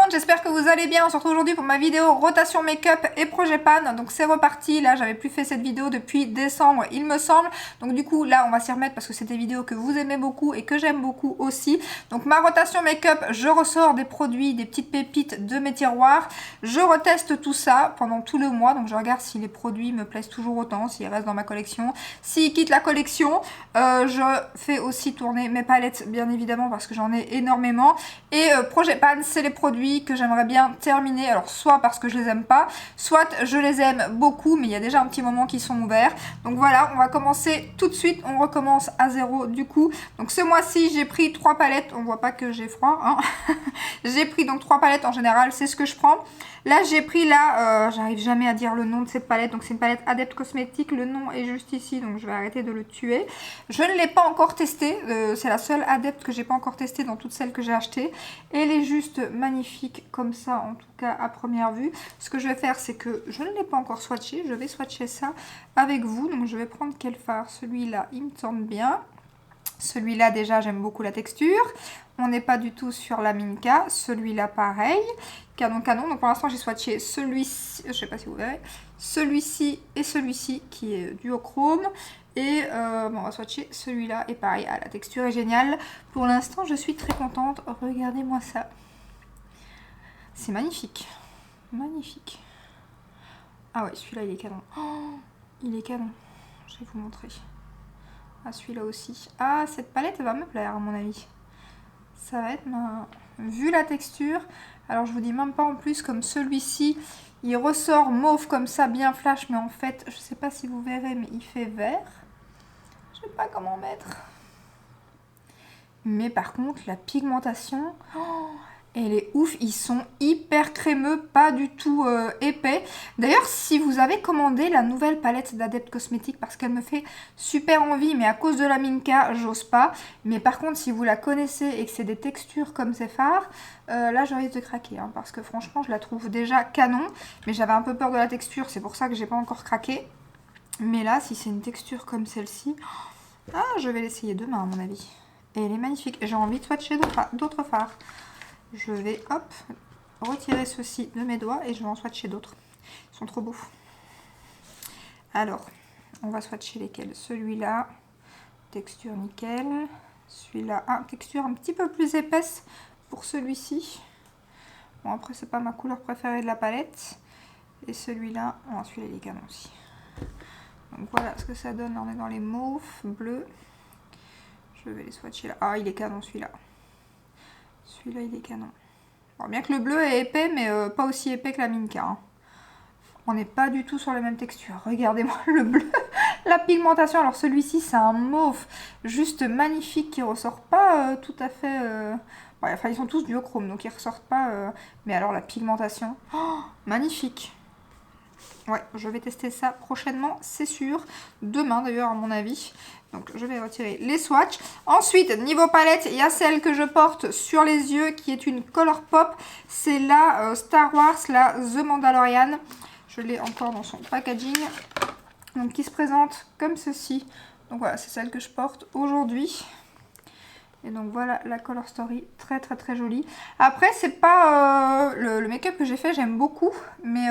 monde, j'espère que vous allez bien. On se retrouve aujourd'hui pour ma vidéo rotation make-up et projet pan. Donc c'est reparti, là j'avais plus fait cette vidéo depuis décembre il me semble. Donc du coup là on va s'y remettre parce que c'est des vidéos que vous aimez beaucoup et que j'aime beaucoup aussi. Donc ma rotation make-up, je ressors des produits, des petites pépites de mes tiroirs. Je reteste tout ça pendant tout le mois. Donc je regarde si les produits me plaisent toujours autant, s'ils restent dans ma collection. S'ils quittent la collection, je fais aussi tourner mes palettes bien évidemment parce que j'en ai énormément. Et projet pan, c'est les produits que j'aimerais bien terminer, alors soit parce que je les aime pas, soit je les aime beaucoup, mais il y a déjà un petit moment qu'ils sont ouverts. Donc voilà, on va commencer tout de suite, on recommence à zéro du coup. Donc ce mois-ci, j'ai pris 3 palettes, on voit pas que j'ai froid, hein. J'ai pris donc 3 palettes en général, c'est ce que je prends. Là, j'ai pris là, j'arrive jamais à dire le nom de cette palette, donc c'est une palette Adept Cosmetics, le nom est juste ici, donc je vais arrêter de le tuer. Je ne l'ai pas encore testée, c'est la seule Adept que j'ai pas encore testée dans toutes celles que j'ai achetées. Elle est juste magnifique comme ça, en tout cas à première vue. Ce que je vais faire, c'est que je ne l'ai pas encore swatché, je vais swatcher ça avec vous. Donc je vais prendre quel fard? Celui-là, il me tente bien. Celui-là déjà j'aime beaucoup la texture. On n'est pas du tout sur la Minka. Celui-là pareil. Canon canon. Donc pour l'instant j'ai swatché celui-ci. Je sais pas si vous verrez. Celui-ci et celui-ci qui est duochrome. Et bon, on va swatcher celui-là. Et pareil, la texture est géniale. Pour l'instant je suis très contente. Regardez-moi ça. C'est magnifique. Magnifique. Ah ouais, celui-là il est canon. Oh, il est canon. Je vais vous montrer. Ah, celui-là aussi. Ah, cette palette elle va me plaire à mon avis. Ça va être ma... Vu la texture, alors je vous dis même pas en plus comme celui-ci, il ressort mauve comme ça, bien flash, mais en fait, je sais pas si vous verrez, mais il fait vert. Je sais pas comment mettre. Mais par contre, la pigmentation... Oh, elle est ouf, ils sont hyper crémeux, pas du tout épais. D'ailleurs, si vous avez commandé la nouvelle palette d'Adept Cosmetics, parce qu'elle me fait super envie, mais à cause de la Minka, j'ose pas. Mais par contre, si vous la connaissez et que c'est des textures comme ces fards, là j'ai envie de craquer. Hein, parce que franchement, je la trouve déjà canon. Mais j'avais un peu peur de la texture, c'est pour ça que j'ai pas encore craqué. Mais là, si c'est une texture comme celle-ci, je vais l'essayer demain à mon avis. Et elle est magnifique. J'ai envie de swatcher d'autres fards. Je vais, hop, retirer ceci de mes doigts et je vais en swatcher d'autres. Ils sont trop beaux. Alors, on va swatcher lesquels? Celui-là, texture nickel. Celui-là, texture un petit peu plus épaisse pour celui-ci. Bon, après, c'est pas ma couleur préférée de la palette. Et celui-là, celui-là, il est canon aussi. Donc voilà ce que ça donne. On est dans les mauves, bleus. Je vais les swatcher là. Ah, il est canon celui-là. Celui-là, il est canon. Bon, bien que le bleu est épais, mais pas aussi épais que la Minka. Hein. On n'est pas du tout sur la même texture. Regardez-moi le bleu. La pigmentation. Alors celui-ci, c'est un mauve juste magnifique qui ressort pas tout à fait... Bon, enfin, ils sont tous duochrome, donc ils ressortent pas... Mais alors la pigmentation, magnifique. Ouais, je vais tester ça prochainement, c'est sûr. Demain d'ailleurs, à mon avis. Donc je vais retirer les swatchs. Ensuite, niveau palette, il y a celle que je porte sur les yeux qui est une Colourpop. C'est la Star Wars, la The Mandalorian. Je l'ai encore dans son packaging. Donc qui se présente comme ceci. Donc voilà, c'est celle que je porte aujourd'hui. Et donc voilà la Color Story, très très très jolie. Après, c'est pas le make-up que j'ai fait, j'aime beaucoup. Mais...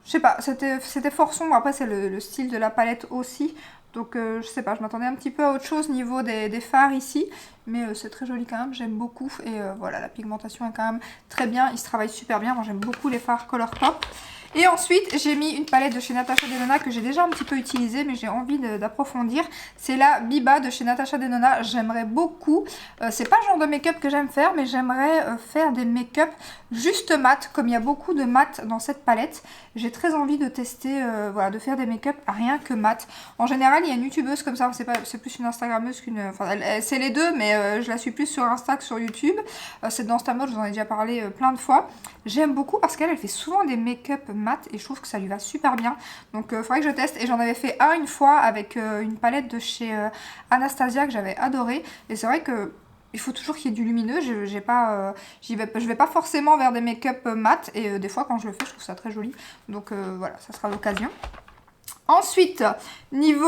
je sais pas, c'était fort sombre. Après, c'est le style de la palette aussi. Donc, je sais pas, je m'attendais un petit peu à autre chose au niveau des fards ici. Mais c'est très joli quand même, j'aime beaucoup. Et voilà, la pigmentation est quand même très bien. Il se travaille super bien. Moi, j'aime beaucoup les fards Colourpop. Et ensuite, j'ai mis une palette de chez Natasha Denona que j'ai déjà un petit peu utilisée, mais j'ai envie d'approfondir. C'est la Biba de chez Natasha Denona. J'aimerais beaucoup. C'est pas le genre de make-up que j'aime faire, mais j'aimerais faire des make-up juste mat, comme il y a beaucoup de mat dans cette palette. J'ai très envie de tester, voilà, de faire des make-up rien que mat. En général, il y a une youtubeuse comme ça, c'est plus une instagrammeuse qu'une... Enfin, c'est les deux, mais je la suis plus sur Insta que sur YouTube. C'est dans Stamode, je vous en ai déjà parlé plein de fois. J'aime beaucoup parce qu'elle fait souvent des make-up mat et je trouve que ça lui va super bien. Donc il faudrait que je teste. Et j'en avais fait une fois avec une palette de chez Anastasia que j'avais adoré. Et c'est vrai que il faut toujours qu'il y ait du lumineux. Je vais pas forcément vers des make-up mat. Et des fois quand je le fais, je trouve ça très joli. Donc voilà, ça sera l'occasion. Ensuite, niveau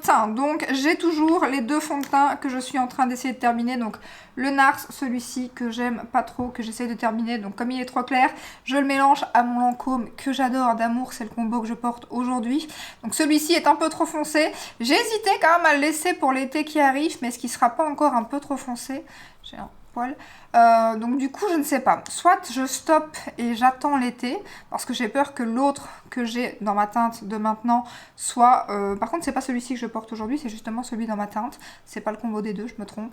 teint, donc j'ai toujours les deux fonds de teint que je suis en train d'essayer de terminer. Donc le Nars, celui-ci que j'aime pas trop, que j'essaie de terminer. Donc comme il est trop clair, je le mélange à mon Lancôme que j'adore d'amour. C'est le combo que je porte aujourd'hui. Donc celui-ci est un peu trop foncé. J'ai hésité quand même à le laisser pour l'été qui arrive, mais est-ce qu'il sera pas encore un peu trop foncé? J'ai un poil. Donc du coup je ne sais pas, soit je stoppe et j'attends l'été parce que j'ai peur que l'autre que j'ai dans ma teinte de maintenant soit, par contre c'est pas celui-ci que je porte aujourd'hui, c'est justement celui dans ma teinte, c'est pas le combo des deux, je me trompe.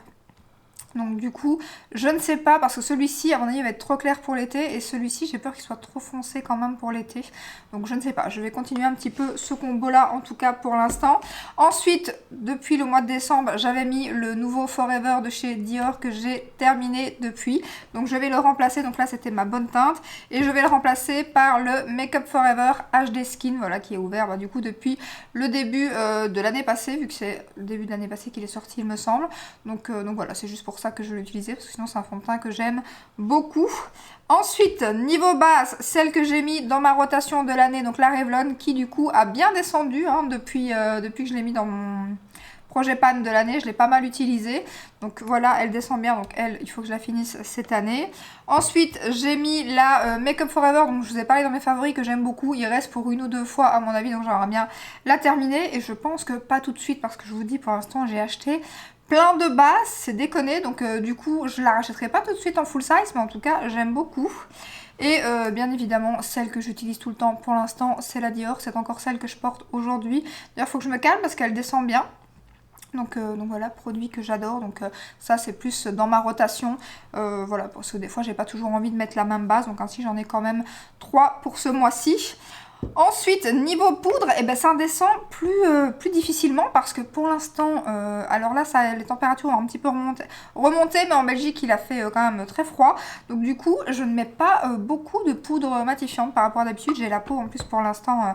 Donc du coup, je ne sais pas parce que celui-ci, à mon avis, va être trop clair pour l'été et celui-ci, j'ai peur qu'il soit trop foncé quand même pour l'été. Donc je ne sais pas, je vais continuer un petit peu ce combo-là en tout cas pour l'instant. Ensuite, depuis le mois de décembre, j'avais mis le nouveau Forever de chez Dior que j'ai terminé depuis. Donc je vais le remplacer, donc là c'était ma bonne teinte. Et je vais le remplacer par le Make Up Forever HD Skin, voilà, qui est ouvert du coup depuis le début de l'année passée, vu que c'est le début de l'année passée qu'il est sorti il me semble. Donc voilà, c'est juste pour ça que je l'ai utilisé parce que sinon c'est un fond de teint que j'aime beaucoup. Ensuite, niveau base, celle que j'ai mis dans ma rotation de l'année, donc la Revlon, qui du coup a bien descendu depuis que je l'ai mis dans mon projet pan de l'année, je l'ai pas mal utilisée. Donc voilà, elle descend bien, donc elle, il faut que je la finisse cette année. Ensuite, j'ai mis la Make Up Forever, donc je vous ai parlé dans mes favoris que j'aime beaucoup. Il reste pour une ou deux fois à mon avis, donc j'aimerais bien la terminer. Et je pense que pas tout de suite parce que je vous dis pour l'instant j'ai acheté plein de bases, c'est déconné, donc du coup je la rachèterai pas tout de suite en full size, mais en tout cas j'aime beaucoup. Et bien évidemment celle que j'utilise tout le temps pour l'instant c'est la Dior, c'est encore celle que je porte aujourd'hui. D'ailleurs il faut que je me calme parce qu'elle descend bien. Donc voilà, produit que j'adore, donc ça c'est plus dans ma rotation, voilà, parce que des fois j'ai pas toujours envie de mettre la même base, donc ainsi j'en ai quand même 3 pour ce mois-ci. Ensuite, niveau poudre, eh ben, ça descend plus difficilement parce que pour l'instant, alors là, les températures ont un petit peu remonté, mais en Belgique, il a fait quand même très froid. Donc du coup, je ne mets pas beaucoup de poudre matifiante par rapport à d'habitude. J'ai la peau en plus pour l'instant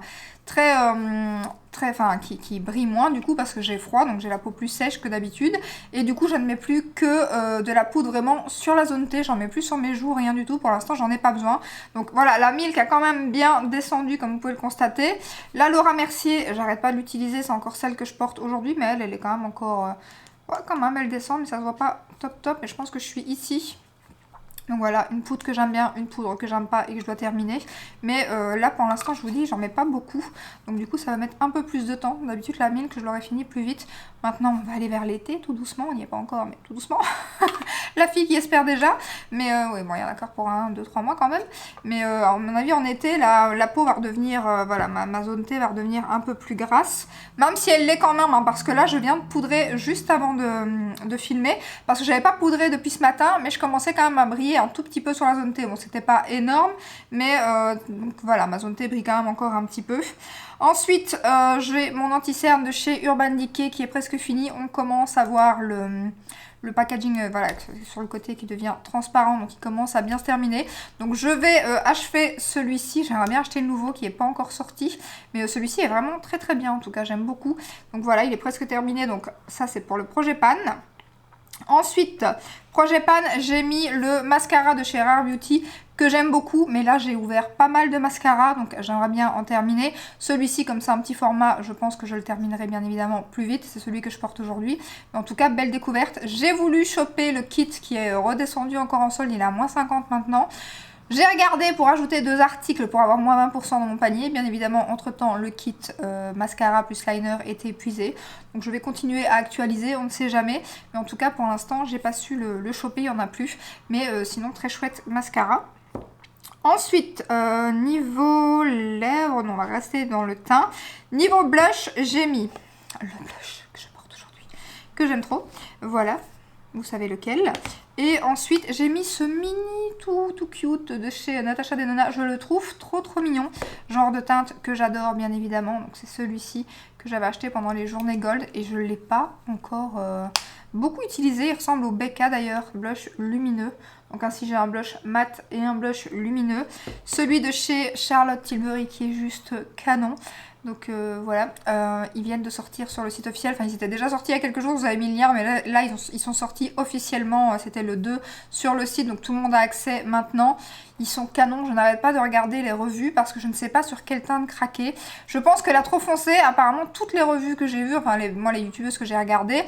qui brille moins du coup parce que j'ai froid, donc j'ai la peau plus sèche que d'habitude. Et du coup, je ne mets plus que de la poudre vraiment sur la zone T. J'en mets plus sur mes joues, rien du tout. Pour l'instant, j'en ai pas besoin. Donc voilà, la Milk a quand même bien descendu comme vous pouvez le constater. La Laura Mercier, j'arrête pas de l'utiliser, c'est encore celle que je porte aujourd'hui, mais elle est quand même encore... ouais, quand même, elle descend, mais ça se voit pas top, et je pense que je suis ici. Donc voilà, une poudre que j'aime bien, une poudre que j'aime pas et que je dois terminer. Mais là, pour l'instant, je vous dis, j'en mets pas beaucoup. Donc du coup, ça va mettre un peu plus de temps. D'habitude, la Milk, je l'aurais fini plus vite. Maintenant, on va aller vers l'été, tout doucement. On n'y est pas encore, mais tout doucement. La fille qui espère déjà. Mais oui, bon, il y en a encore pour 1, 2, 3 mois quand même. Mais à mon avis, en été, la peau va redevenir, voilà, ma zone T va redevenir un peu plus grasse. Même si elle l'est quand même, hein, parce que là, je viens de poudrer juste avant de filmer. Parce que j'avais pas poudré depuis ce matin, mais je commençais quand même à briller un tout petit peu sur la zone T. Bon, c'était pas énorme, mais donc voilà, ma zone T brille quand même encore un petit peu. Ensuite, j'ai mon anti-cerne de chez Urban Decay qui est presque fini. On commence à voir le packaging voilà, sur le côté qui devient transparent, donc il commence à bien se terminer. Donc je vais achever celui-ci. J'aimerais bien acheter le nouveau qui n'est pas encore sorti, mais celui-ci est vraiment très bien, en tout cas j'aime beaucoup. Donc voilà, il est presque terminé, donc ça c'est pour le projet pan. Ensuite, projet pan, j'ai mis le mascara de chez Rare Beauty que j'aime beaucoup, mais là j'ai ouvert pas mal de mascaras, donc j'aimerais bien en terminer. Celui-ci, comme c'est un petit format, je pense que je le terminerai bien évidemment plus vite, c'est celui que je porte aujourd'hui. En tout cas, belle découverte. J'ai voulu choper le kit qui est redescendu encore en solde, il est à moins 50 maintenant. J'ai regardé pour ajouter 2 articles pour avoir moins 20% dans mon panier. Bien évidemment, entre-temps, le kit mascara plus liner était épuisé. Donc je vais continuer à actualiser, on ne sait jamais. Mais en tout cas, pour l'instant, j'ai pas su le choper, il n'y en a plus. Mais sinon, très chouette mascara. Ensuite, niveau lèvres, on va rester dans le teint. Niveau blush, j'ai mis le blush que je porte aujourd'hui, que j'aime trop. Voilà, vous savez lequel. Et ensuite, j'ai mis ce mini tout cute de chez Natasha Denona. Je le trouve trop mignon. Genre de teinte que j'adore, bien évidemment. Donc c'est celui-ci que j'avais acheté pendant les journées gold. Et je ne l'ai pas encore beaucoup utilisé. Il ressemble au Becca d'ailleurs, blush lumineux. Donc ainsi, j'ai un blush mat et un blush lumineux. Celui de chez Charlotte Tilbury qui est juste canon. Donc voilà, ils viennent de sortir sur le site officiel, enfin ils étaient déjà sortis il y a quelques jours, vous avez mis le lien, mais là ils sont sortis officiellement, c'était le 2 sur le site, donc tout le monde a accès maintenant. Ils sont canons, je n'arrête pas de regarder les revues parce que je ne sais pas sur quelle teinte craquer. Je pense que la trop foncée, apparemment toutes les revues que j'ai vues, enfin moi les youtubeuses que j'ai regardées,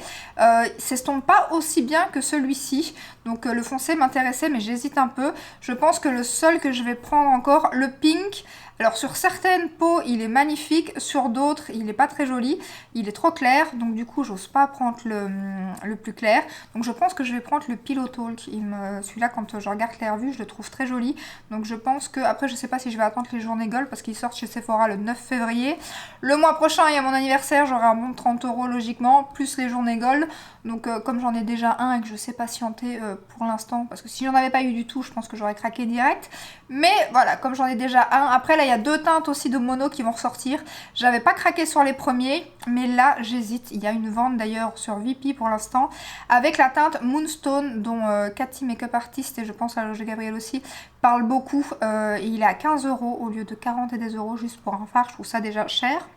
s'estompent pas aussi bien que celui-ci. Donc le foncé m'intéressait mais j'hésite un peu. Je pense que le seul que je vais prendre encore, le pink. Alors sur certaines peaux il est magnifique, sur d'autres il n'est pas très joli, il est trop clair, donc du coup j'ose pas prendre le plus clair. Donc je pense que je vais prendre le Pillow Talk, celui-là quand je regarde les revues je le trouve très joli. Donc je pense que, après je sais pas si je vais attendre les journées Gold parce qu'ils sortent chez Sephora le 9 février. Le mois prochain il y a mon anniversaire, j'aurai un bon de 30 € logiquement, plus les journées Gold. Donc comme j'en ai déjà un et que je sais patienter pour l'instant, parce que si j'en avais pas eu du tout je pense que j'aurais craqué direct. Mais voilà, comme j'en ai déjà un, après là il y a 2 teintes aussi de mono qui vont ressortir. J'avais pas craqué sur les premiers, mais là j'hésite. Il y a une vente d'ailleurs sur VP pour l'instant, avec la teinte Moonstone, dont Cathy Makeup Artist et je pense à Loge Gabriel aussi, parle beaucoup. Et il est à 15 € au lieu de 40 et des euros juste pour un fard, je trouve ça déjà cher.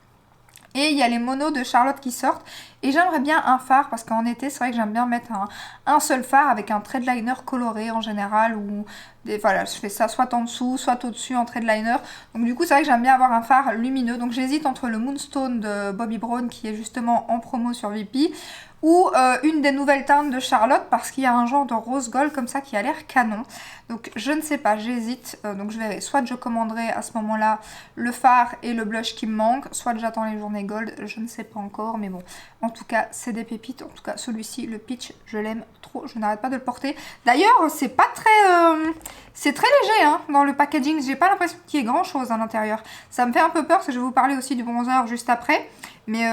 Et il y a les monos de Charlotte qui sortent. Et j'aimerais bien un fard parce qu'en été, c'est vrai que j'aime bien mettre un seul fard avec un trait de liner coloré en général. Ou voilà, je fais ça soit en dessous, soit au-dessus en trait de liner. Donc du coup, c'est vrai que j'aime bien avoir un fard lumineux. Donc j'hésite entre le Moonstone de Bobbi Brown qui est justement en promo sur VP. Ou une des nouvelles teintes de Charlotte parce qu'il y a un genre de rose gold comme ça qui a l'air canon. Donc je ne sais pas, j'hésite. Donc je verrai, soit je commanderai à ce moment-là le fard et le blush qui me manquent, soit j'attends les journées gold, je ne sais pas encore. Mais bon, en tout cas c'est des pépites. En tout cas celui-ci, le Peach, je l'aime trop, je n'arrête pas de le porter. D'ailleurs c'est pas très... c'est très léger hein, dans le packaging, j'ai pas l'impression qu'il y ait grand chose à l'intérieur. Ça me fait un peu peur parce que je vais vous parler aussi du bronzer juste après. Mais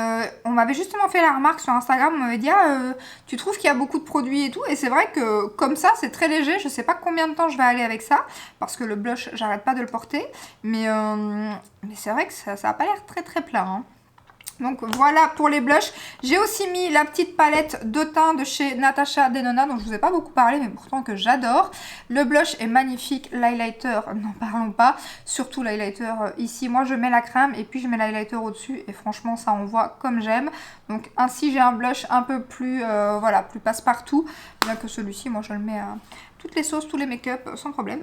on m'avait justement fait la remarque sur Instagram, on m'avait dit tu trouves qu'il y a beaucoup de produits et tout, et c'est vrai que comme ça c'est très léger, je sais pas combien de temps je vais aller avec ça, parce que le blush j'arrête pas de le porter, mais c'est vrai que ça a pas l'air très très plat hein. Donc voilà pour les blushs. J'ai aussi mis la petite palette de teint de chez Natasha Denona, dont je vous ai pas beaucoup parlé, mais pourtant que j'adore. Le blush est magnifique, l'highlighter, n'en parlons pas. Surtout l'highlighter ici, moi je mets la crème et puis je mets l'highlighter au-dessus. Et franchement ça envoie comme j'aime. Donc ainsi j'ai un blush un peu plus, voilà, plus passe-partout. Bien que celui-ci, moi je le mets à toutes les sauces, tous les make-up, sans problème.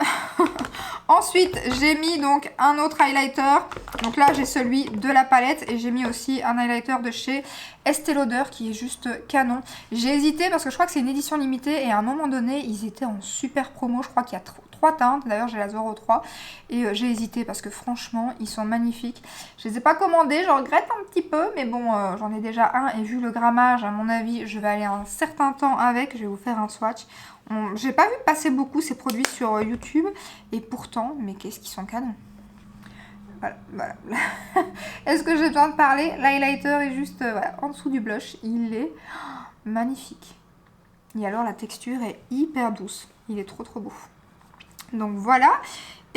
Ensuite, j'ai mis donc un autre highlighter. Donc là, j'ai celui de la palette et j'ai mis aussi un highlighter de chez Estée Lauder qui est juste canon. J'ai hésité parce que je crois que c'est une édition limitée et à un moment donné, ils étaient en super promo. Je crois qu'il y a 3 teintes. D'ailleurs, j'ai la 03 et j'ai hésité parce que franchement, ils sont magnifiques. Je les ai pas commandés, je regrette un petit peu, mais bon, j'en ai déjà un et vu le grammage, à mon avis, je vais aller un certain temps avec. Je vais vous faire un swatch. J'ai pas vu passer beaucoup ces produits sur YouTube et pourtant, mais qu'est-ce qu'ils sont canons. Voilà. Est-ce que j'ai besoin de parler? L'highlighter est juste voilà, en dessous du blush. Il est magnifique. Et alors la texture est hyper douce. Il est trop trop beau. Donc voilà.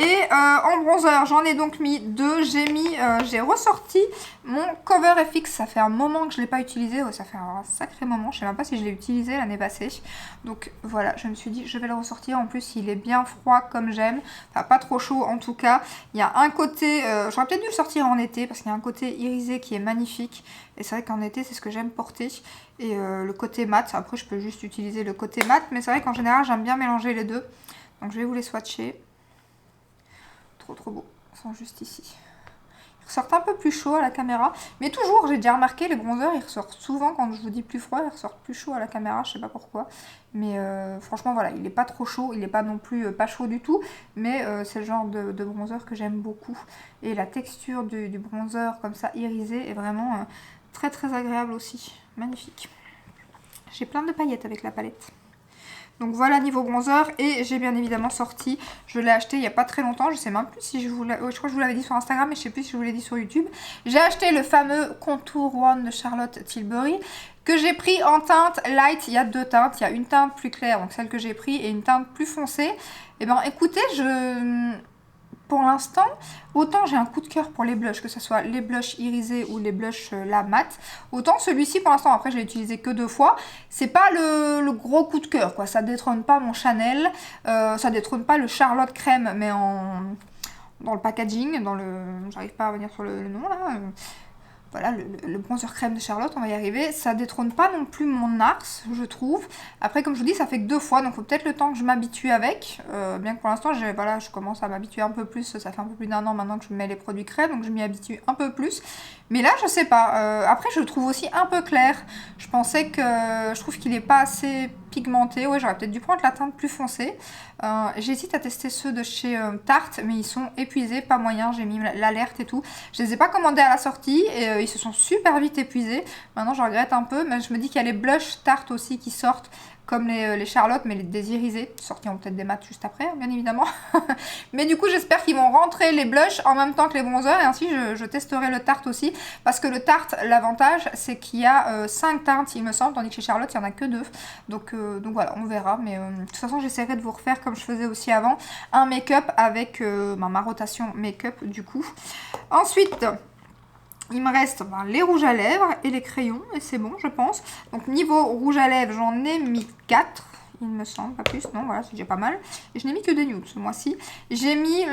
Et en bronzer, j'en ai donc mis 2. J'ai ressorti mon Cover FX. Ça fait un moment que je ne l'ai pas utilisé. Ouais, ça fait un sacré moment. Je ne sais même pas si je l'ai utilisé l'année passée. Donc voilà, je me suis dit, je vais le ressortir. En plus, il est bien froid comme j'aime. Enfin, pas trop chaud en tout cas. Il y a un côté... j'aurais peut-être dû le sortir en été parce qu'il y a un côté irisé qui est magnifique. Et c'est vrai qu'en été, c'est ce que j'aime porter. Et le côté mat, après, je peux juste utiliser le côté mat. Mais c'est vrai qu'en général, j'aime bien mélanger les deux. Donc je vais vous les swatcher. Trop beau, ils sont juste ici. Ils ressortent un peu plus chaud à la caméra, mais toujours, j'ai déjà remarqué, les bronzers, ils ressortent souvent, quand je vous dis plus froid, ils ressortent plus chaud à la caméra, je sais pas pourquoi. Mais franchement, voilà, il n'est pas trop chaud, il n'est pas non plus pas chaud du tout, mais c'est le genre de bronzer que j'aime beaucoup. Et la texture du bronzer, comme ça, irisé, est vraiment très très agréable aussi. Magnifique. J'ai plein de paillettes avec la palette. Donc voilà niveau bronzer et j'ai bien évidemment sorti, je l'ai acheté il n'y a pas très longtemps, je sais même plus si je vous l'avais, je crois que je vous l'avais dit sur Instagram mais je sais plus si je vous l'ai dit sur YouTube. J'ai acheté le fameux Contour One de Charlotte Tilbury que j'ai pris en teinte light. Il y a 2 teintes, il y a une teinte plus claire, donc celle que j'ai pris, et une teinte plus foncée. Et ben écoutez, pour l'instant, autant j'ai un coup de cœur pour les blushs, que ce soit les blushs irisés ou les blushs la mat, autant celui-ci pour l'instant, après je l'ai utilisé que 2 fois, c'est pas le gros coup de cœur quoi, ça détrône pas mon Chanel, ça détrône pas le Charlotte crème, mais dans le packaging, j'arrive pas à revenir sur le nom là. Voilà, le bronzer crème de Charlotte, on va y arriver. Ça détrône pas non plus mon NARS, je trouve. Après, comme je vous dis, ça fait que 2 fois, donc faut peut-être le temps que je m'habitue avec. Bien que pour l'instant, voilà, je commence à m'habituer un peu plus. Ça fait un peu plus d'1 an maintenant que je mets les produits crème, donc je m'y habitue un peu plus. Mais là, je sais pas. Après, je le trouve aussi un peu clair. Je pensais que... Je trouve qu'il est pas assez pigmenté. Ouais, j'aurais peut-être dû prendre la teinte plus foncée. J'hésite à tester ceux de chez Tarte, mais ils sont épuisés, pas moyen. J'ai mis l'alerte et tout. Je les ai pas commandés à la sortie et ils se sont super vite épuisés. Maintenant, je regrette un peu, mais je me dis qu'il y a les blushs Tarte aussi qui sortent, comme les Charlotte, mais les désirisés, sortiront peut-être des mats juste après, bien évidemment. Mais du coup, j'espère qu'ils vont rentrer les blushs en même temps que les bronzers, et ainsi je testerai le Tarte aussi, parce que le Tarte, l'avantage, c'est qu'il y a 5 teintes, il me semble, tandis que chez Charlotte, il n'y en a que 2. Donc voilà, on verra, mais de toute façon, j'essaierai de vous refaire, comme je faisais aussi avant, un make-up avec ma rotation make-up, du coup. Ensuite... il me reste les rouges à lèvres et les crayons, et c'est bon, je pense. Donc, niveau rouge à lèvres, j'en ai mis 4, il me semble, pas plus. Non, voilà, c'est déjà pas mal. Et je n'ai mis que des nudes ce mois-ci. J'ai mis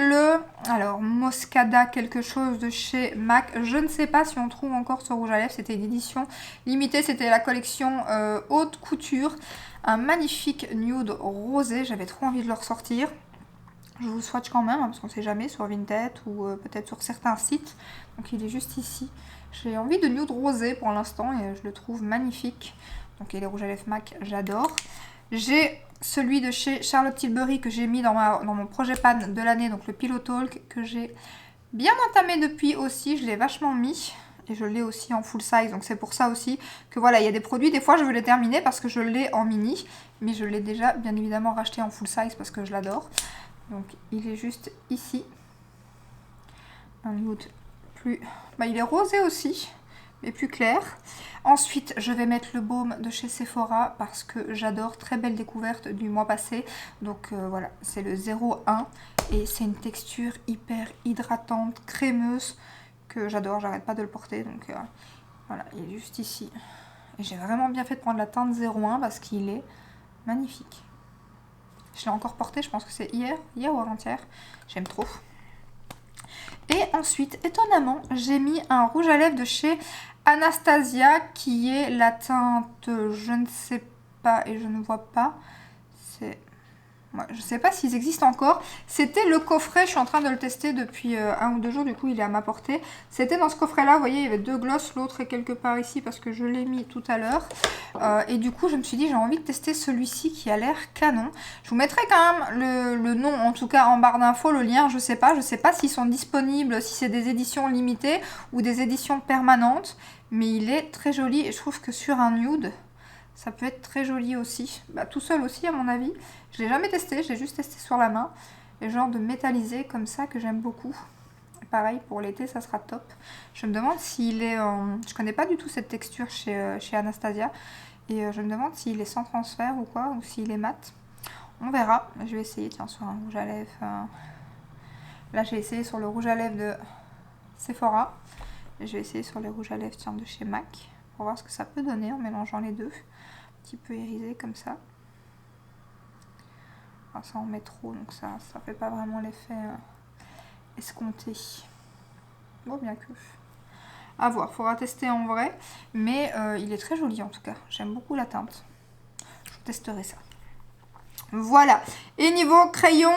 alors, Moscada quelque chose de chez MAC. Je ne sais pas si on trouve encore ce rouge à lèvres. C'était une édition limitée, c'était la collection haute couture. Un magnifique nude rosé, j'avais trop envie de le ressortir. Je vous le swatch quand même, hein, parce qu'on ne sait jamais, sur Vinted ou peut-être sur certains sites. Donc il est juste ici. J'ai envie de nude rosé pour l'instant et je le trouve magnifique. Donc et les rouges à lèvres MAC, j'adore. J'ai celui de chez Charlotte Tilbury que j'ai mis dans mon projet pan de l'année, donc le Pillow Talk, que j'ai bien entamé depuis aussi. Je l'ai vachement mis. Et je l'ai aussi en full size, donc c'est pour ça aussi que voilà, il y a des produits, des fois je veux les terminer parce que je l'ai en mini. Mais je l'ai déjà bien évidemment racheté en full size parce que je l'adore. Donc il est juste ici. Un nude plus... il est rosé aussi, mais plus clair. Ensuite, je vais mettre le baume de chez Sephora parce que j'adore. Très belle découverte du mois passé. Donc voilà, c'est le 01 et c'est une texture hyper hydratante, crémeuse que j'adore. J'arrête pas de le porter. Donc voilà, il est juste ici. Et j'ai vraiment bien fait de prendre la teinte 01 parce qu'il est magnifique. Je l'ai encore porté, je pense que c'est hier ou avant-hier. J'aime trop. Et ensuite, étonnamment, j'ai mis un rouge à lèvres de chez Anastasia qui est la teinte je ne sais pas et je ne vois pas. C'est... ouais, je ne sais pas s'ils existent encore. C'était le coffret, je suis en train de le tester depuis 1 ou 2 jours, du coup il est à ma portée. C'était dans ce coffret-là, vous voyez, il y avait 2 glosses, l'autre est quelque part ici parce que je l'ai mis tout à l'heure. Et du coup, je me suis dit, j'ai envie de tester celui-ci qui a l'air canon. Je vous mettrai quand même le nom, en tout cas en barre d'infos, le lien, je sais pas s'ils sont disponibles, si c'est des éditions limitées ou des éditions permanentes. Mais il est très joli et je trouve que sur un nude... ça peut être très joli aussi. Tout seul aussi à mon avis. Je l'ai jamais testé, je l'ai juste testé sur la main. Les genres de métallisé comme ça que j'aime beaucoup. Et pareil pour l'été, ça sera top. Je me demande s'il est... je connais pas du tout cette texture chez Anastasia. Et je me demande s'il est sans transfert ou quoi, ou s'il est mat. On verra. Je vais essayer, tiens, sur un rouge à lèvres. Là, j'ai essayé sur le rouge à lèvres de Sephora. Et je vais essayer sur les rouges à lèvres, tiens, de chez MAC. Pour voir ce que ça peut donner en mélangeant les deux. Petit peu irisé comme ça. Alors ça en met trop, donc ça fait pas vraiment l'effet escompté. Bon, bien que... à voir, faudra tester en vrai. Mais il est très joli en tout cas. J'aime beaucoup la teinte. Je testerai ça. Voilà. Et niveau crayon,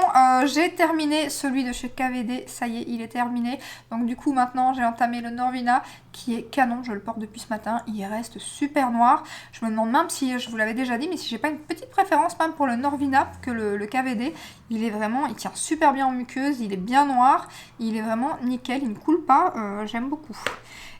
j'ai terminé celui de chez KVD. Ça y est, il est terminé. Donc du coup, maintenant, j'ai entamé le Norvina qui est canon. Je le porte depuis ce matin. Il reste super noir. Je me demande même si, je vous l'avais déjà dit, mais si j'ai pas une petite préférence même pour le Norvina que le KVD. Il est vraiment, il tient super bien en muqueuse. Il est bien noir. Il est vraiment nickel. Il ne coule pas. J'aime beaucoup.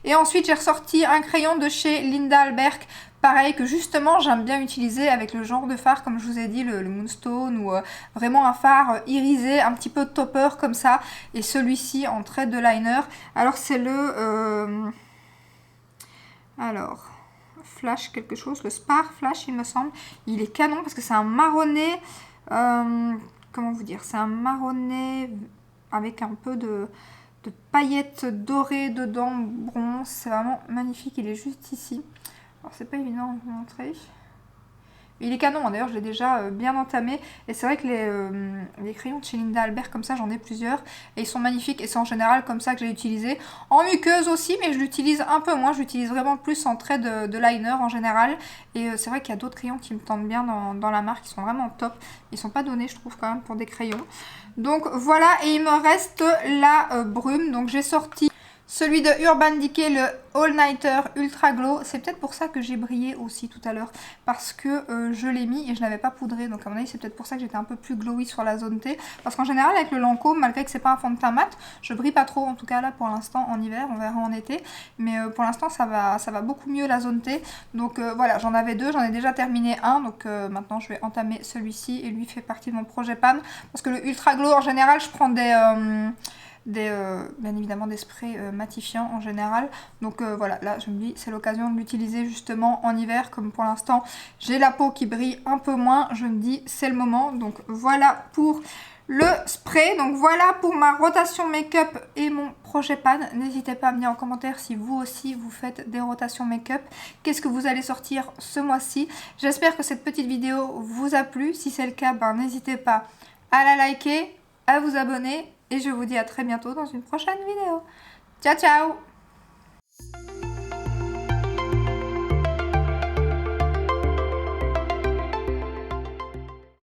Et ensuite, j'ai ressorti un crayon de chez Linda Albert. Pareil, que justement j'aime bien utiliser avec le genre de fard comme je vous ai dit, le Moonstone ou vraiment un fard irisé, un petit peu topper comme ça. Et celui-ci en trait de liner. Alors c'est le... alors, Flash quelque chose, le Spar Flash il me semble. Il est canon parce que c'est un marronné... comment vous dire? C'est un marronné avec un peu de paillettes dorées dedans, bronze. C'est vraiment magnifique, il est juste ici. Alors c'est pas évident de vous montrer. Il est canon, hein. D'ailleurs je l'ai déjà bien entamé. Et c'est vrai que les crayons de chez Linda Albert comme ça, j'en ai plusieurs. Et ils sont magnifiques et c'est en général comme ça que j'ai utilisé. En muqueuse aussi, mais je l'utilise un peu moins. Je l'utilise vraiment plus en trait de liner en général. Et c'est vrai qu'il y a d'autres crayons qui me tentent bien dans la marque. Ils sont vraiment top. Ils sont pas donnés je trouve quand même pour des crayons. Donc voilà, et il me reste la brume. Donc j'ai sorti celui de Urban Decay, le All Nighter Ultra Glow. C'est peut-être pour ça que j'ai brillé aussi tout à l'heure. Parce que je l'ai mis et je n'avais pas poudré. Donc à mon avis c'est peut-être pour ça que j'étais un peu plus glowy sur la zone T. Parce qu'en général avec le Lancôme, malgré que c'est pas un fond de teint mat, je brille pas trop en tout cas là pour l'instant en hiver. On verra en été. Mais pour l'instant ça va beaucoup mieux la zone T. Donc voilà, j'en avais deux. J'en ai déjà terminé un. Donc maintenant je vais entamer celui-ci. Et lui fait partie de mon projet pan. Parce que le Ultra Glow en général je prends bien évidemment des sprays matifiants en général. Donc voilà, là je me dis c'est l'occasion de l'utiliser justement en hiver. Comme pour l'instant j'ai la peau qui brille un peu moins, je me dis c'est le moment. Donc voilà pour le spray. Donc voilà pour ma rotation make-up et mon projet pan. N'hésitez pas à me dire en commentaire si vous aussi vous faites des rotations make-up. Qu'est-ce que vous allez sortir ce mois-ci. J'espère que cette petite vidéo vous a plu. Si c'est le cas, n'hésitez pas à la liker, à vous abonner. Et je vous dis à très bientôt dans une prochaine vidéo. Ciao ciao!